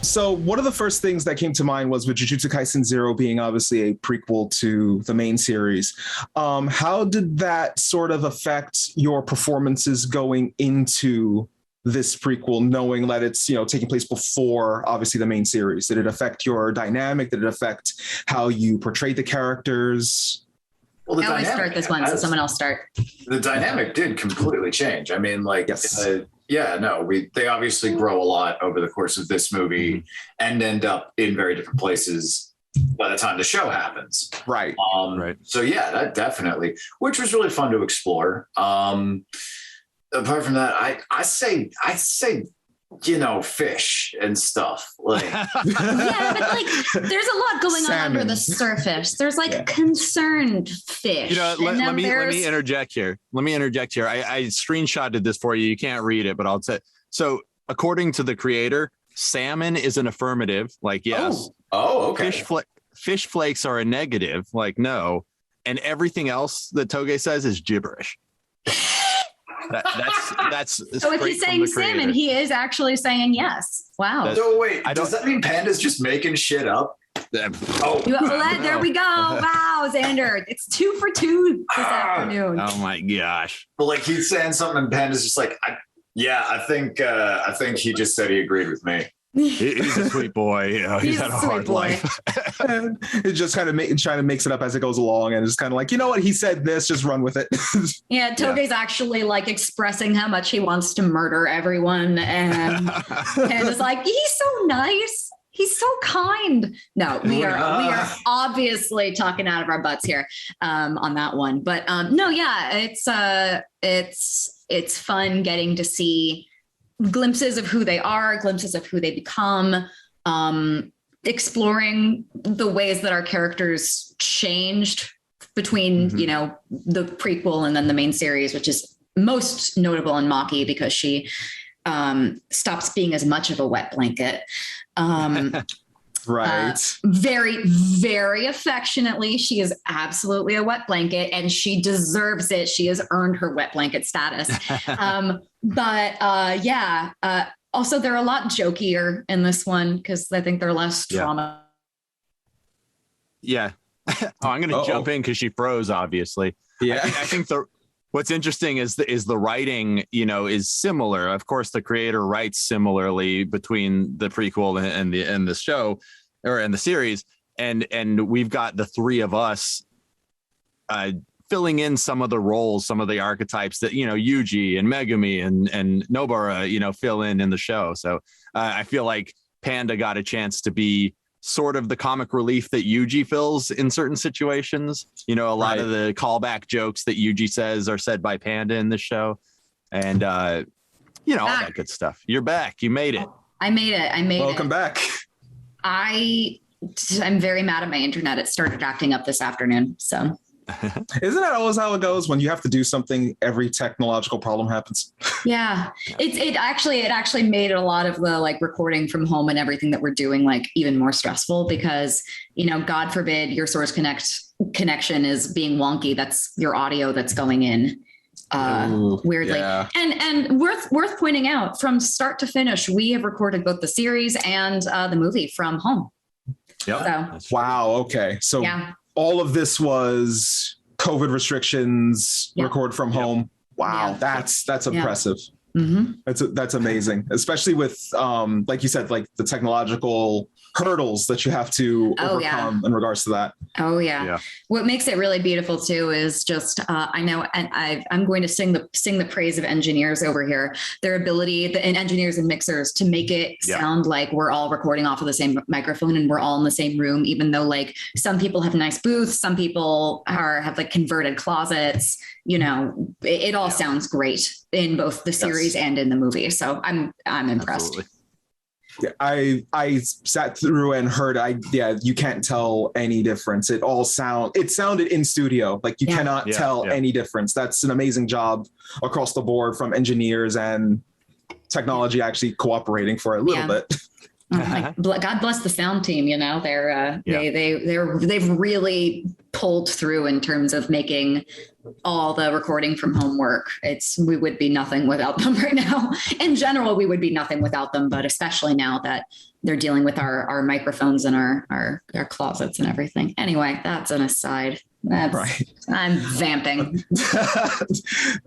So one of the first things that came to mind was with Jujutsu Kaisen 0 being obviously a prequel to the main series. How did that sort of affect your performances going into this prequel, knowing that it's, taking place before obviously the main series? Did it affect your dynamic? Did it affect how you portrayed the characters? Well, I always start this one, so someone else start. The dynamic did completely change. I mean, yes. They obviously grow a lot over the course of this movie and end up in very different places by the time the show happens. Right. Right. So yeah, that definitely, which was really fun to explore. Apart from that, I say, fish and stuff. Like, yeah, but there's a lot going on under the surface. There's concerned fish. Let me interject here. I screenshotted this for you. You can't read it, but I'll say. So according to the creator, salmon is an affirmative. Like, yes. Oh, okay. Fish flakes are a negative. Like, no. And everything else that Toge says is gibberish. That's so if he's saying salmon, he is actually saying yes. Wow. So wait, does that mean Panda's just making shit up? There we go. Wow, Xander, it's 2 for 2 this afternoon. Oh my gosh. Well, he's saying something and Panda's just like, I think he just said he agreed with me. He's a sweet boy. He's had a hard life. It's just kind of trying to mix it up as it goes along, and it's kind of like, you know what, he said this, just run with it. Yeah, Toge's actually expressing how much he wants to murder everyone, and it's like, he's so nice. He's so kind. No, we are obviously talking out of our butts here on that one. But it's fun getting to see glimpses of who they are, glimpses of who they become, exploring the ways that our characters changed between, the prequel and then the main series, which is most notable in Maki because she stops being as much of a wet blanket. Right. Very, very affectionately. She is absolutely a wet blanket and she deserves it. She has earned her wet blanket status. Also, they're a lot jokier in this one because I think they're less trauma. Yeah. I'm going to jump in because she froze, obviously. Yeah. I think what's interesting is the writing, is similar. Of course, the creator writes similarly between the prequel and the show or in the series. And we've got the three of us filling in some of the roles, some of the archetypes that, Yuji and Megumi and Nobara, fill in the show. So I feel like Panda got a chance to be sort of the comic relief that Yuji fills in certain situations. A lot of the callback jokes that Yuji says are said by Panda in the show. And, all that good stuff. You're back. You made it. I made it. Welcome back. I'm very mad at my internet. It started acting up this afternoon. So isn't that always how it goes? When you have to do something, every technological problem happens. Yeah. It actually made a lot of the recording from home and everything that we're doing even more stressful because, God forbid your source connection is being wonky. That's your audio that's going in weirdly. Yeah. And worth pointing out, from start to finish, we have recorded both the series and the movie from home. Yep. So, wow. Okay. So all of this was COVID restrictions, record from home. Wow. Yeah. That's impressive. Mm-hmm. That's amazing, especially with, like you said, the technological hurdles that you have to overcome in regards to that. Oh yeah. What makes it really beautiful too is just, I know, and I'm going to sing the praise of engineers over here, their ability and engineers and mixers to make it sound like we're all recording off of the same microphone and we're all in the same room, even though some people have nice booths, some people have converted closets, it all sounds great in both the series and in the movie. So I'm impressed. Absolutely. I sat through and heard. You can't tell any difference. It sounded in studio. You cannot tell any difference. That's an amazing job across the board from engineers and technology actually cooperating for a little bit. God bless the sound team. They've really pulled through in terms of making all the recording from home work. We would be nothing without them right now. In general, we would be nothing without them, but especially now that they're dealing with our microphones and our closets and everything. Anyway, that's an aside. Right. I'm vamping.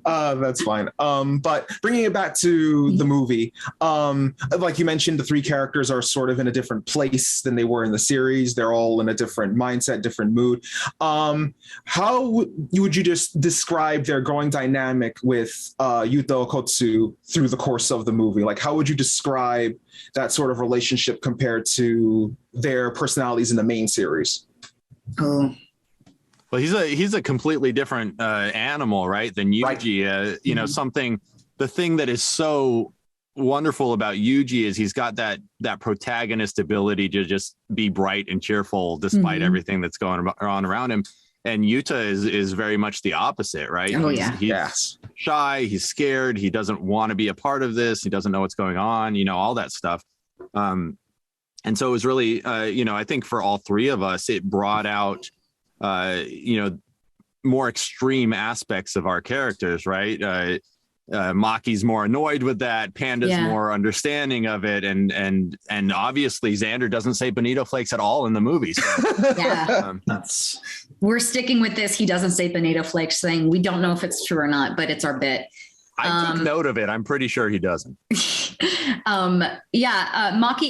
That's fine. But bringing it back to the movie, like you mentioned, the three characters are sort of in a different place than they were in the series. They're all in a different mindset, different mood. How would you just describe their growing dynamic with Yuta Okotsu through the course of the movie? Like, how would you describe that sort of relationship compared to their personalities in the main series? Oh. Well, he's a completely different animal, right, than Yuji. Right. You know, the thing that is so wonderful about Yuji is he's got that protagonist ability to just be bright and cheerful despite everything that's going on around him. And Yuta is very much the opposite, right? Oh, He's shy, he's scared, he doesn't want to be a part of this, he doesn't know what's going on, you know, all that stuff. And so it was really, you know, I think for all three of us, it brought out you know, more extreme aspects of our characters, right? Maki's more annoyed with that. Panda's more understanding of it, and obviously Xander doesn't say bonito flakes at all in the movie. So, we're sticking with this. He doesn't say bonito flakes, saying we don't know if it's true or not, but it's our bit. I took note of it. I'm pretty sure he doesn't. Maki,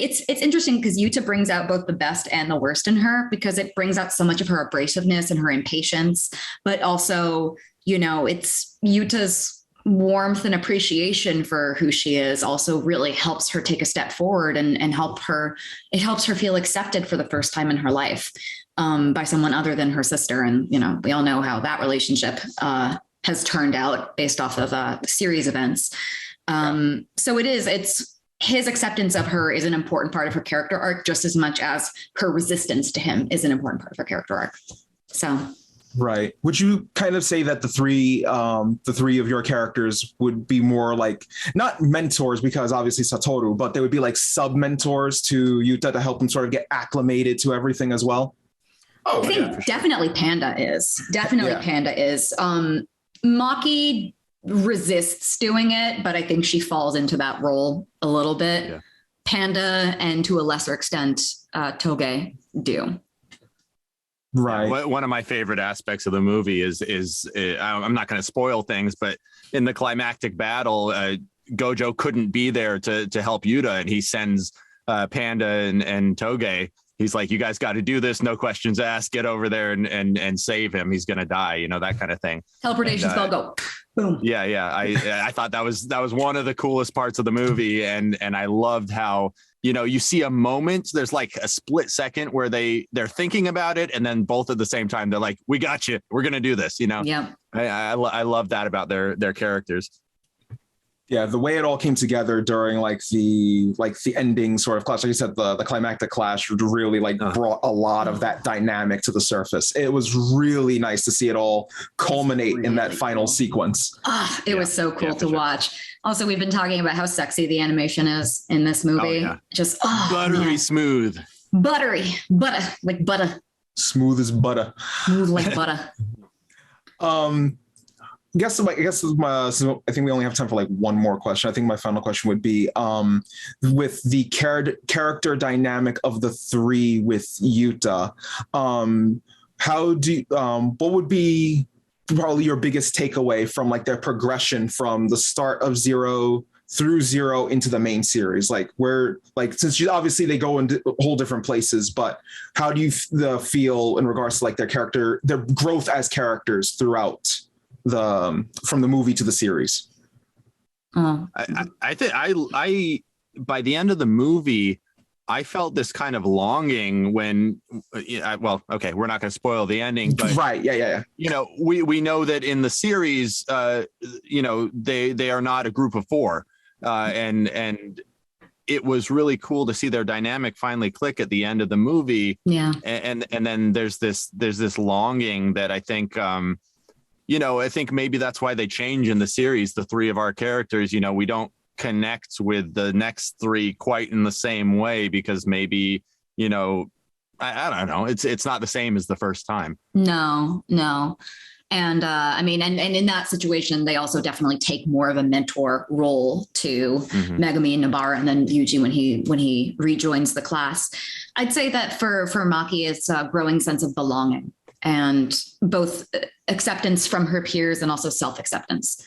it's interesting because Yuta brings out both the best and the worst in her, because it brings out so much of her abrasiveness and her impatience, but also, you know, it's Yuta's warmth and appreciation for who she is also really helps her take a step forward and helps her feel accepted for the first time in her life by someone other than her sister. And, you know, we all know how that relationship has turned out based off of the series events. So it's his acceptance of her is an important part of her character arc, just as much as her resistance to him is an important part of her character arc. So. Right. Would you kind of say that the three of your characters would be more like, not mentors, because obviously Satoru, but they would be like sub-mentors to Yuta to help him sort of get acclimated to everything as well? Oh, I think definitely Panda is. Panda is. Maki resists doing it, but I think she falls into that role a little bit. Yeah. Panda, and to a lesser extent, Toge do. Right. One of my favorite aspects of the movie is I'm not going to spoil things, but in the climactic battle, Gojo couldn't be there to help Yuta, and he sends Panda and Toge. He's like, you guys got to do this. No questions asked. Get over there and save him. He's going to die. You know, that kind of thing. Teleportation spell, go. Boom. Yeah. I thought that was one of the coolest parts of the movie. And I loved how, you know, you see a moment, there's like a split second where they're thinking about it. And then both at the same time, they're like, we got you. We're going to do this. You know? Yeah. I love that about their characters. Yeah, the way it all came together during like the ending sort of clash, like you said, the climactic clash really brought a lot of that dynamic to the surface. It was really nice to see it all culminate in that final sequence. It was so cool to watch. Also, we've been talking about how sexy the animation is in this movie. Just buttery smooth. Buttery, like butter. Smooth as butter. Smooth like butter. I guess I think we only have time for like one more question. I think my final question would be with the character dynamic of the three with Yuta. What would be probably your biggest takeaway from like their progression from the start of Zero through Zero into the main series? Like where, like, since obviously they go into whole different places, but how do you feel in regards to like their growth as characters throughout from the movie to the series? I think I by the end of the movie, I felt this kind of longing when, well, okay, we're not going to spoil the ending, but right, yeah. You know, we know that in the series, you know, they are not a group of four, and it was really cool to see their dynamic finally click at the end of the movie. Yeah, and then there's this longing that I think. You know, I think maybe that's why they change in the series. The three of our characters, you know, we don't connect with the next three quite in the same way because maybe, you know, I don't know. It's not the same as the first time. No. And I mean, and in that situation, they also definitely take more of a mentor role to Megumi and Nobara, and then Yuji when he rejoins the class. I'd say that for Maki, it's a growing sense of belonging and both acceptance from her peers and also self-acceptance.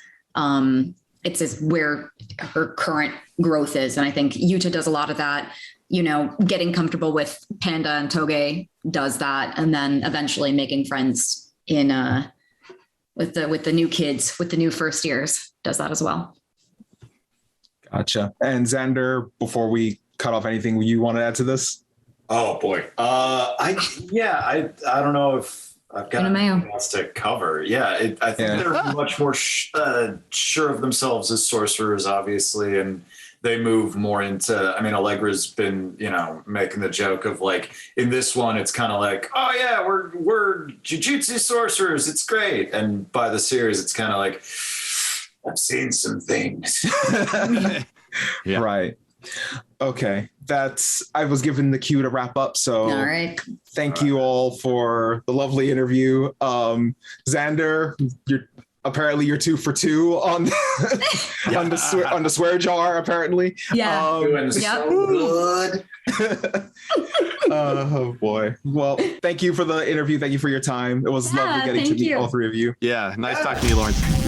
It's where her current growth is. And I think Yuta does a lot of that, you know, getting comfortable with Panda, and Toge does that. And then eventually making friends with the new kids, with the new first years, does that as well. Gotcha. And Xander, before we cut off, anything you want to add to this? Oh boy. I don't know if I've got anything else to cover. Yeah. I think they're much more sure of themselves as sorcerers, obviously. And they move more into, I mean, Allegra's been, you know, making the joke of like, in this one, it's kind of like, oh yeah, we're Jujutsu sorcerers. It's great. And by the series, it's kind of like, I've seen some things. Yeah. Right. Okay. I was given the cue to wrap up. So all right. Thank you all for the lovely interview. Xander, you're 2 for 2 on on the swear jar, apparently. Yeah. Good. Oh boy. Well, thank you for the interview. Thank you for your time. It was lovely getting to meet all three of you. Yeah. Nice talking to you, Lawrence.